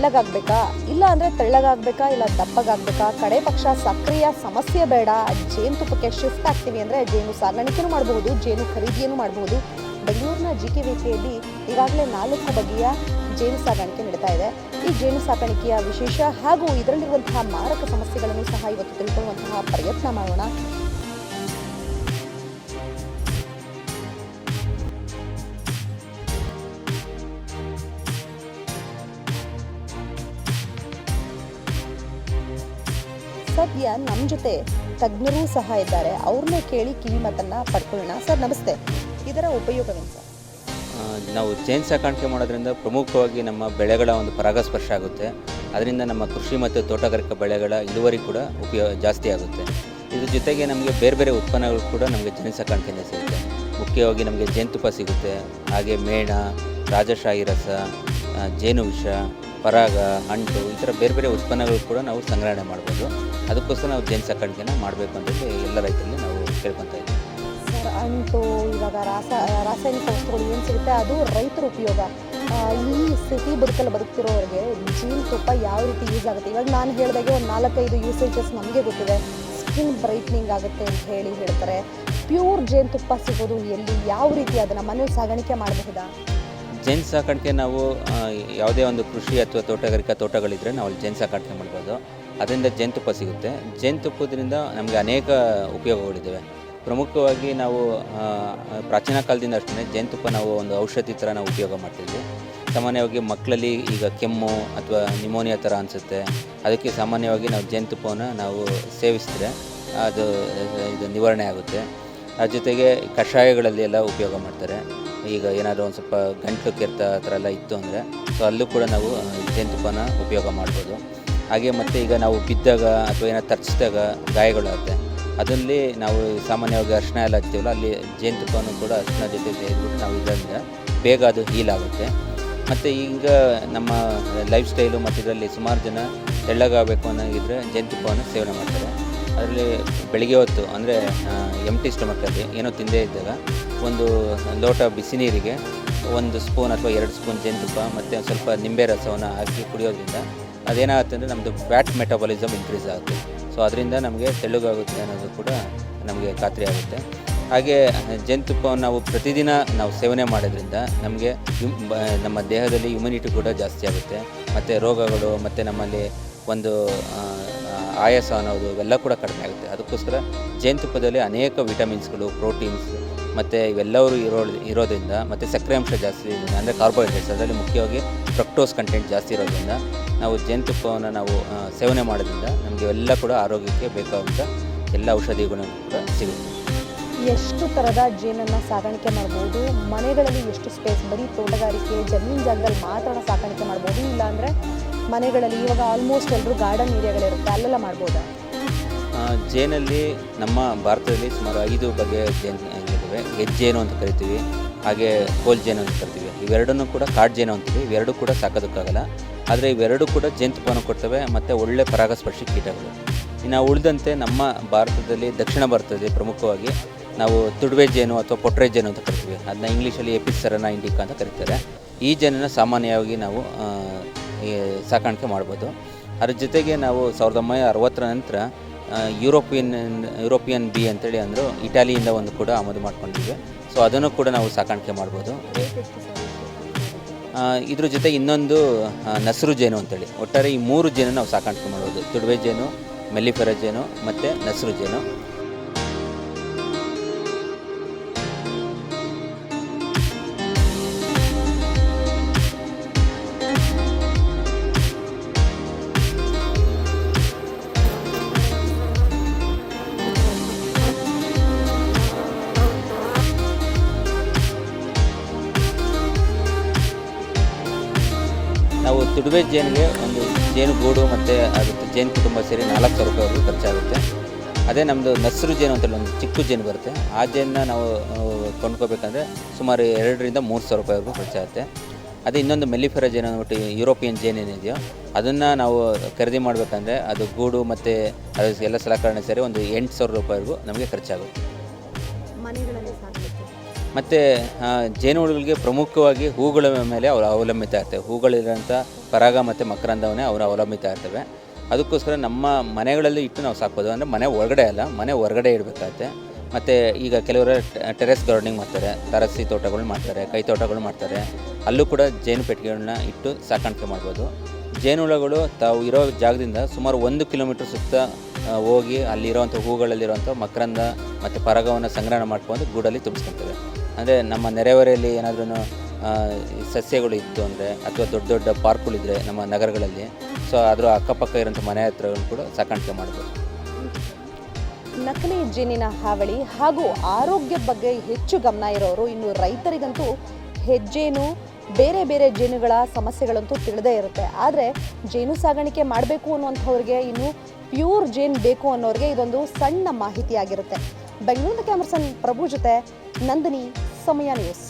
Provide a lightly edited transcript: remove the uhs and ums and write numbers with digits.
ತೆಳ್ಳಗಾಗಬೇಕಾ, ಇಲ್ಲ ಅಂದರೆ ತೆಳ್ಳಗಾಗಬೇಕಾ, ಇಲ್ಲ ದಪ್ಪಗಾಗಬೇಕಾ, ಕಡೆ ಪಕ್ಷ ಸಕ್ರಿಯ ಸಮಸ್ಯೆ ಬೇಡ, ಜೇನುತುಪ್ಪಕ್ಕೆ ಶಿಫ್ಟ್ ಆಗ್ತೀವಿ ಅಂದರೆ ಜೇನು ಸಾಗಾಣಿಕೆನೂ ಮಾಡಬಹುದು, ಜೇನು ಖರೀದಿಯನ್ನು ಮಾಡಬಹುದು. ಬೆಂಗಳೂರಿನ GKVKಯಲ್ಲಿ ಈಗಾಗಲೇ 4 ಬಗೆಯ ಜೇನು ಸಾಗಾಣಿಕೆ ನಡೀತಾ ಇದೆ. ಈ ಜೇನು ಸಾಕಾಣಿಕೆಯ ವಿಶೇಷ ಹಾಗೂ ಇದರಲ್ಲಿರುವಂತಹ ಮಾರಕ ಸಮಸ್ಯೆಗಳನ್ನು ಸಹ ಇವತ್ತು ತಿಳ್ಕೊಳ್ಳುವಂತಹ ಪ್ರಯತ್ನ ಮಾಡೋಣ. ಸದ್ಯ ನಮ್ಮ ಜೊತೆ ತಜ್ಞರೂ ಸಹ ಇದ್ದಾರೆ, ಅವ್ರನ್ನೇ ಕೇಳಿ ಕಿವಿ ಮಾತನ್ನು ಪಡ್ಕೊಳ್ಳೋಣ. ಸರ್ ನಮಸ್ತೆ, ಇದರ ಉಪಯೋಗವೇನು ಸರ್? ನಾವು ಜೇನು ಸಾಕಾಣಿಕೆ ಮಾಡೋದ್ರಿಂದ ಪ್ರಮುಖವಾಗಿ ನಮ್ಮ ಬೆಳೆಗಳ ಒಂದು ಪರಾಗಸ್ಪರ್ಶ ಆಗುತ್ತೆ. ಅದರಿಂದ ನಮ್ಮ ಕೃಷಿ ಮತ್ತು ತೋಟಗಾರಿಕಾ ಬೆಳೆಗಳ ಇಳುವರಿ ಕೂಡ ಜಾಸ್ತಿ ಆಗುತ್ತೆ. ಇದ್ರ ಜೊತೆಗೆ ನಮಗೆ ಬೇರೆ ಬೇರೆ ಉತ್ಪನ್ನಗಳು ಕೂಡ ನಮಗೆ ಜೇನು ಸಾಕಾಣಿಕೆಯಿಂದ ಸಿಗುತ್ತೆ. ಮುಖ್ಯವಾಗಿ ನಮಗೆ ಜೇನುತುಪ್ಪ ಸಿಗುತ್ತೆ, ಹಾಗೆ ಮೇಣ, ರಾಜಶಾಹಿ ರಸ, ಜೇನು ವಿಷ, ಪರಾಗ, ಅಂಟು, ಈ ಥರ ಬೇರೆ ಬೇರೆ ಉತ್ಪನ್ನಗಳು ಕೂಡ ನಾವು ಸಂಗ್ರಹಣೆ ಮಾಡ್ಬೋದು. ಅದಕ್ಕೋಸ್ಕರ ನಾವು ಜೇನು ಸಾಕಾಣಿಕೆನ ಮಾಡಬೇಕು ಅಂತೇಳಿ ಎಲ್ಲ ರೈತರಲ್ಲಿ ನಾವು ಕೇಳ್ಕೊತಾ ಇದ್ದೀವಿ. ಸರ್, ಅಂಟು ಇವಾಗ ರಾಸಾಯನಿಕ ವಸ್ತುಗಳು ಏನು ಸಿಗುತ್ತೆ ಅದು ರೈತರ ಉಪಯೋಗ. ಈ ಸಿಟಿ ಬದುಕಲ್ಲಿ ಬದುಕ್ತಿರೋರಿಗೆ ಜೇನುತುಪ್ಪ ಯಾವ ರೀತಿ ಯೂಸ್ ಆಗುತ್ತೆ? ಇವಾಗ ನಾನು ಹೇಳಿದಾಗೆ ಒಂದು 4-5 ಯೂಸೇಜಸ್ ನಮಗೆ ಗೊತ್ತಿದೆ. ಸ್ಕಿನ್ ಬ್ರೈಟ್ನಿಂಗ್ ಆಗುತ್ತೆ ಅಂತ ಹೇಳ್ತಾರೆ. ಪ್ಯೂರ್ ಜೇನುತುಪ್ಪ ಸಿಗೋದು ಎಲ್ಲಿ, ಯಾವ ರೀತಿ ಅದನ್ನು ಮನೇಲಿ ಸಾಗಾಣಿಕೆ ಮಾಡಬಹುದಾ? ಜೇನು ಸಾಕಾಣಿಕೆ ನಾವು ಯಾವುದೇ ಒಂದು ಕೃಷಿ ಅಥವಾ ತೋಟಗಾರಿಕಾ ತೋಟಗಳಿದ್ದರೆ ನಾವು ಅಲ್ಲಿ ಜೇನು ಸಾಕಾಣಿಕೆ ಮಾಡ್ಬೋದು. ಅದರಿಂದ ಜೇನುತುಪ್ಪ ಸಿಗುತ್ತೆ. ಜೇನುತುಪ್ಪದಿಂದ ನಮಗೆ ಅನೇಕ ಉಪಯೋಗಗಳಿದ್ದಾವೆ. ಪ್ರಮುಖವಾಗಿ ನಾವು ಪ್ರಾಚೀನ ಕಾಲದಿಂದ ಅಷ್ಟೇ ಜೇನುತುಪ್ಪ ನಾವು ಒಂದು ಔಷಧಿ ಥರ ನಾವು ಉಪಯೋಗ ಮಾಡ್ತಿದ್ವಿ. ಸಾಮಾನ್ಯವಾಗಿ ಮಕ್ಕಳಲ್ಲಿ ಈಗ ಕೆಮ್ಮು ಅಥವಾ ನಿಮೋನಿಯಾ ಥರ ಅನಿಸುತ್ತೆ, ಅದಕ್ಕೆ ಸಾಮಾನ್ಯವಾಗಿ ನಾವು ಜೇನುತುಪ್ಪವನ್ನು ನಾವು ಸೇವಿಸಿದ್ರೆ ಇದು ನಿವಾರಣೆ ಆಗುತ್ತೆ. ಅದ್ರ ಜೊತೆಗೆ ಕಷಾಯಗಳಲ್ಲಿ ಎಲ್ಲ ಉಪಯೋಗ ಮಾಡ್ತಾರೆ. ಈಗ ಏನಾದರೂ ಒಂದು ಸ್ವಲ್ಪ ಗಂಟಲು ಕೆರೆತ ಆ ಥರ ಎಲ್ಲ ಇತ್ತು ಅಂದರೆ ಸೊ ಅಲ್ಲೂ ಕೂಡ ನಾವು ಜೇನುತುಪ್ಪನ ಉಪಯೋಗ ಮಾಡ್ಬೋದು. ಹಾಗೆ ಮತ್ತು ಈಗ ನಾವು ಬಿದ್ದಾಗ ಅಥವಾ ಏನಾದ್ರು ತರ್ಚಿದಾಗ ಗಾಯಗಳಾಗುತ್ತೆ, ಅದರಲ್ಲಿ ನಾವು ಸಾಮಾನ್ಯವಾಗಿ ಅರಿಶಿನ ಎಲ್ಲ ಹಚ್ತೀವಲ್ಲ, ಅಲ್ಲಿ ಜೇನುತುಪ್ಪನೂ ಕೂಡ ಅರಿಶಿನ ಜೊತೆ ಸೇರಿಬಿಟ್ಟು ನಾವು ಇದರಿಂದ ಬೇಗ ಅದು ಹೀಲ್ ಆಗುತ್ತೆ. ಮತ್ತು ಈಗ ನಮ್ಮ ಲೈಫ್ ಸ್ಟೈಲು ಮತ್ತು ಇದರಲ್ಲಿ ಸುಮಾರು ಜನ ತೆಳ್ಳಗಾಗಬೇಕು ಅನ್ನೋಂಗಿದ್ರೆ ಜೇನುತುಪ್ಪವನ್ನು ಸೇವನೆ ಮಾಡ್ತಾರೆ. ಅದರಲ್ಲಿ ಬೆಳಿಗ್ಗೆ ಹೊತ್ತು ಅಂದರೆ ಎಂಟಿ ಸ್ಟಮಕ್ಕಲ್ಲಿ ಏನೋ ತಿಂದೇ ಇದ್ದಾಗ ಒಂದು ಲೋಟ ಬಿಸಿ ನೀರಿಗೆ 1 ಸ್ಪೂನ್ ಅಥವಾ 2 ಸ್ಪೂನ್ ಜೇನುತುಪ್ಪ ಮತ್ತು ಒಂದು ಸ್ವಲ್ಪ ನಿಂಬೆ ರಸವನ್ನು ಹಾಕಿ ಕುಡಿಯೋದ್ರಿಂದ ಅದೇನಾಗುತ್ತೆ ಅಂದರೆ ನಮ್ಮದು ಫ್ಯಾಟ್ ಮೆಟಬಾಲಿಸಮ್ ಇನ್ಕ್ರೀಸ್ ಆಗುತ್ತೆ. ಸೊ ಅದರಿಂದ ನಮಗೆ ತೆಳ್ಳಗಾಗುತ್ತೆ ಅನ್ನೋದು ಕೂಡ ನಮಗೆ ಖಾತ್ರಿ ಆಗುತ್ತೆ. ಹಾಗೆ ಜೇನುತುಪ್ಪವನ್ನು ನಾವು ಪ್ರತಿದಿನ ನಾವು ಸೇವನೆ ಮಾಡೋದ್ರಿಂದ ನಮಗೆ ನಮ್ಮ ದೇಹದಲ್ಲಿ ಇಮ್ಯುನಿಟಿ ಕೂಡ ಜಾಸ್ತಿ ಆಗುತ್ತೆ. ಮತ್ತು ರೋಗಗಳು ಮತ್ತು ನಮ್ಮಲ್ಲಿ ಒಂದು ಆಯಾಸ ಅನ್ನೋದು ಇವೆಲ್ಲ ಕೂಡ ಕಡಿಮೆ ಆಗುತ್ತೆ. ಅದಕ್ಕೋಸ್ಕರ ಜೇನುತುಪ್ಪದಲ್ಲಿ ಅನೇಕ ವಿಟಮಿನ್ಸ್ಗಳು, ಪ್ರೋಟೀನ್ಸ್ ಮತ್ತು ಇವೆಲ್ಲವರು ಇರೋದ್ರಿಂದ ಮತ್ತು ಸಕ್ಕರೆ ಅಂಶ ಜಾಸ್ತಿ ಇರೋದ್ರಿಂದ, ಅಂದರೆ ಕಾರ್ಬೋಹೈಡ್ರೇಟ್ಸ್, ಅದರಲ್ಲಿ ಮುಖ್ಯವಾಗಿ ಫ್ರಕ್ಟೋಸ್ ಕಂಟೆಂಟ್ ಜಾಸ್ತಿ ಇರೋದ್ರಿಂದ ನಾವು ಜೇನುತುಪ್ಪವನ್ನು ನಾವು ಸೇವನೆ ಮಾಡೋದ್ರಿಂದ ನಮಗೆ ಎಲ್ಲ ಕೂಡ ಆರೋಗ್ಯಕ್ಕೆ ಬೇಕಾದಂಥ ಎಲ್ಲ ಔಷಧಿಗಳು ಕೂಡ ಸಿಗುತ್ತೆ. ಎಷ್ಟು ಥರದ ಜೇನನ್ನು ಸಾಗಾಣಿಕೆ ಮಾಡ್ಬೋದು? ಮನೆಗಳಲ್ಲಿ ಎಷ್ಟು ಸ್ಪೇಸ್? ಬರೀ ತೋಟಗಾರಿಕೆ ಜಮೀನು ಜಾಗದಲ್ಲಿ ಮಾತ್ರ ಸಾಕಾಣಿಕೆ ಮಾಡ್ಬೋದು, ಇಲ್ಲಾಂದರೆ ಮನೆಗಳಲ್ಲಿ ಇವಾಗ ಆಲ್ಮೋಸ್ಟ್ ಎಲ್ಲರೂ ಗಾರ್ಡನ್ ಏರಿಯಾಗಳಿರುತ್ತೆ, ಅಲ್ಲೆಲ್ಲ ಮಾಡ್ಬೋದಾ? ಜೇನಲ್ಲಿ ನಮ್ಮ ಭಾರತದಲ್ಲಿ ಸುಮಾರು 5 ಬಗೆಯ ಜೇನು ಇದ್ದಾವೆ. ಹೆಜ್ಜೇನು ಅಂತ ಕರಿತೀವಿ, ಹಾಗೆ ಕೋಲ್ ಜೇನು ಅಂತ ಕರಿತೀವಿ. ಇವೆರಡನ್ನೂ ಕೂಡ ಕಾಡು ಜೇನು ಅಂತೀವಿ. ಇವೆರಡೂ ಕೂಡ ಸಾಕೋದಕ್ಕಾಗಲ್ಲ, ಆದರೆ ಇವೆರಡೂ ಕೂಡ ಜೇನುತುಪ್ಪವನ್ನು ಕೊಡ್ತವೆ ಮತ್ತು ಒಳ್ಳೆ ಪರಾಗಸ್ಪರ್ಶಿ ಕೀಟಗಳು. ಇನ್ನು ಉಳಿದಂತೆ ನಮ್ಮ ಭಾರತದಲ್ಲಿ, ದಕ್ಷಿಣ ಭಾರತದಲ್ಲಿ ಪ್ರಮುಖವಾಗಿ ನಾವು ತುಡುವೆ ಜೇನು ಅಥವಾ ಪೊಟ್ರೆ ಜೇನು ಅಂತ ಕರಿತೀವಿ. ಅದನ್ನ ಇಂಗ್ಲೀಷಲ್ಲಿ ಎಪಿಸ್ ಸೆರಾನಾ ಇಂಡಿಕಾ ಅಂತ ಕರೀತಾರೆ. ಈ ಜೇನನ್ನು ಸಾಮಾನ್ಯವಾಗಿ ನಾವು ಸಾಕಾಣಿಕೆ ಮಾಡ್ಬೋದು. ಅದ್ರ ಜೊತೆಗೆ ನಾವು 1960ರ ನಂತರ ಯುರೋಪಿಯನ್ ಬಿ ಅಂತೇಳಿ ಅಂದರು ಇಟಾಲಿಯಿಂದ ಒಂದು ಕೂಡ ಆಮದು ಮಾಡ್ಕೊಂಡಿದ್ವಿ. ಸೊ ಅದನ್ನು ಕೂಡ ನಾವು ಸಾಕಾಣಿಕೆ ಮಾಡ್ಬೋದು. ಇದ್ರ ಜೊತೆಗೆ ಇನ್ನೊಂದು ನಸರು ಜೇನು ಅಂತೇಳಿ, ಒಟ್ಟಾರೆ ಈ 3 ಜೇನು ನಾವು ಸಾಕಾಣಿಕೆ ಮಾಡ್ಬೋದು. ತುಡುವೆ ಜೇನು, ಮೆಲ್ಲಿಫೆರಾ ಜೇನು ಮತ್ತು ನಸರು ಜೇನು. ನಾವು ತುಡುವೆ ಜೇನಿಗೆ ಒಂದು ಜೇನು ಗೂಡು ಮತ್ತು ಅದಕ್ಕೆ ಜೇನು ಕುಟುಂಬ ಸೇರಿ 4,000 ರೂಪಾಯಿವರೆಗೂ ಖರ್ಚಾಗುತ್ತೆ. ಅದೇ ನಮ್ಮದು ನಸರು ಜೇನು ಅಂತೇಳಿ ಒಂದು ಚಿಕ್ಕ ಜೇನು ಬರುತ್ತೆ, ಆ ಜೇನನ್ನ ನಾವು ಕೊಂಡ್ಕೋಬೇಕಂದ್ರೆ ಸುಮಾರು 2,000-3,000 ರೂಪಾಯಿವರೆಗೂ ಖರ್ಚಾಗುತ್ತೆ. ಅದೇ ಇನ್ನೊಂದು ಮೆಲ್ಲಿಫೆರಾ ಜೇನು ಅಂದ್ಬಿಟ್ಟು ಯುರೋಪಿಯನ್ ಜೇನು ಏನಿದೆಯೋ ಅದನ್ನು ನಾವು ಖರೀದಿ ಮಾಡಬೇಕಂದ್ರೆ ಅದು ಗೂಡು ಮತ್ತು ಅದು ಎಲ್ಲ ಸಲಕರಣೆ ಸೇರಿ ಒಂದು 8,000 ರೂಪಾಯಿವರೆಗೂ ನಮಗೆ ಖರ್ಚಾಗುತ್ತೆ. ಮತ್ತು ಜೇನುಹುಳುಗಳಿಗೆ ಪ್ರಮುಖವಾಗಿ ಹೂಗಳ ಮೇಲೆ ಅವರು ಅವಲಂಬಿತ ಆಗ್ತವೆ. ಹೂಗಳಿರೋಂಥ ಪರಾಗ ಮತ್ತು ಮಕರಂದವನ್ನೇ ಅವರು ಅವಲಂಬಿತ ಇರ್ತವೆ. ಅದಕ್ಕೋಸ್ಕರ ನಮ್ಮ ಮನೆಗಳಲ್ಲಿ ಇಟ್ಟು ನಾವು ಸಾಕ್ಬೋದು. ಅಂದರೆ ಮನೆ ಒಳಗಡೆ ಅಲ್ಲ, ಮನೆ ಹೊರಗಡೆ ಇಡಬೇಕಾಗತ್ತೆ. ಮತ್ತು ಈಗ ಕೆಲವರು ಟೆರೆಸ್ ಗಾರ್ಡನಿಂಗ್ ಮಾಡ್ತಾರೆ, ತರಸಿ ತೋಟಗಳು ಮಾಡ್ತಾರೆ, ಕೈ ತೋಟಗಳು ಮಾಡ್ತಾರೆ. ಅಲ್ಲೂ ಕೂಡ ಜೇನು ಪೆಟ್ಟಿಗೆಗಳನ್ನ ಇಟ್ಟು ಸಾಕಾಣಿಕೆ ಮಾಡ್ಬೋದು. ಜೇನುಹುಳಗಳು ತಾವು ಇರೋ ಜಾಗದಿಂದ ಸುಮಾರು 1 ಕಿಲೋಮೀಟ್ರ್ ಸುತ್ತ ಹೋಗಿ ಅಲ್ಲಿರೋವಂಥ ಹೂಗಳಲ್ಲಿರುವಂಥ ಮಕರಂದ ಮತ್ತು ಪರಾಗವನ್ನು ಸಂಗ್ರಹಣ ಮಾಡ್ಕೊಂಡು ಗೂಡಲ್ಲಿ ತುಂಬಿಸ್ಕೊಳ್ತವೆ. ಅಂದರೆ ನಮ್ಮ ನೆರೆಹೊರೆಯಲ್ಲಿ ಏನಾದ್ರೂ ಸಸ್ಯಗಳು ಇತ್ತು ಅಂದರೆ ಅಥವಾ ದೊಡ್ಡ ದೊಡ್ಡ ಪಾರ್ಕ್ಗಳಿದ್ದರೆ ನಮ್ಮ ನಗರಗಳಲ್ಲಿ, ಸೊ ಅದರ ಅಕ್ಕಪಕ್ಕ ಇರೋಂಥ ಮನೆ ಹತ್ರಗಳು ಕೂಡ ಸಾಕಾಣಿಕೆ ಮಾಡ್ಬೋದು. ನಕಲಿ ಜೇನಿನ ಹಾವಳಿ ಹಾಗೂ ಆರೋಗ್ಯದ ಬಗ್ಗೆ ಹೆಚ್ಚು ಗಮನ ಇರೋರು, ಇನ್ನು ರೈತರಿಗಂತೂ ಹೆಜ್ಜೇನು ಬೇರೆ ಬೇರೆ ಜೇನುಗಳ ಸಮಸ್ಯೆಗಳಂತೂ ತಿಳಿದೇ ಇರುತ್ತೆ. ಆದರೆ ಜೇನು ಸಾಗಾಣಿಕೆ ಮಾಡಬೇಕು ಅನ್ನುವಂಥವ್ರಿಗೆ, ಇನ್ನು ಪ್ಯೂರ್ ಜೇನು ಬೇಕು ಅನ್ನೋರಿಗೆ ಇದೊಂದು ಸಣ್ಣ ಮಾಹಿತಿಯಾಗಿರುತ್ತೆ. ಬೆಂಗಳೂರಿನ ಕ್ಯಾಮರ್ಸನ್ ಪ್ರಭು ಜೊತೆ ನಂದಿನಿ, ಸಮಯ ನ್ಯೂಸ್.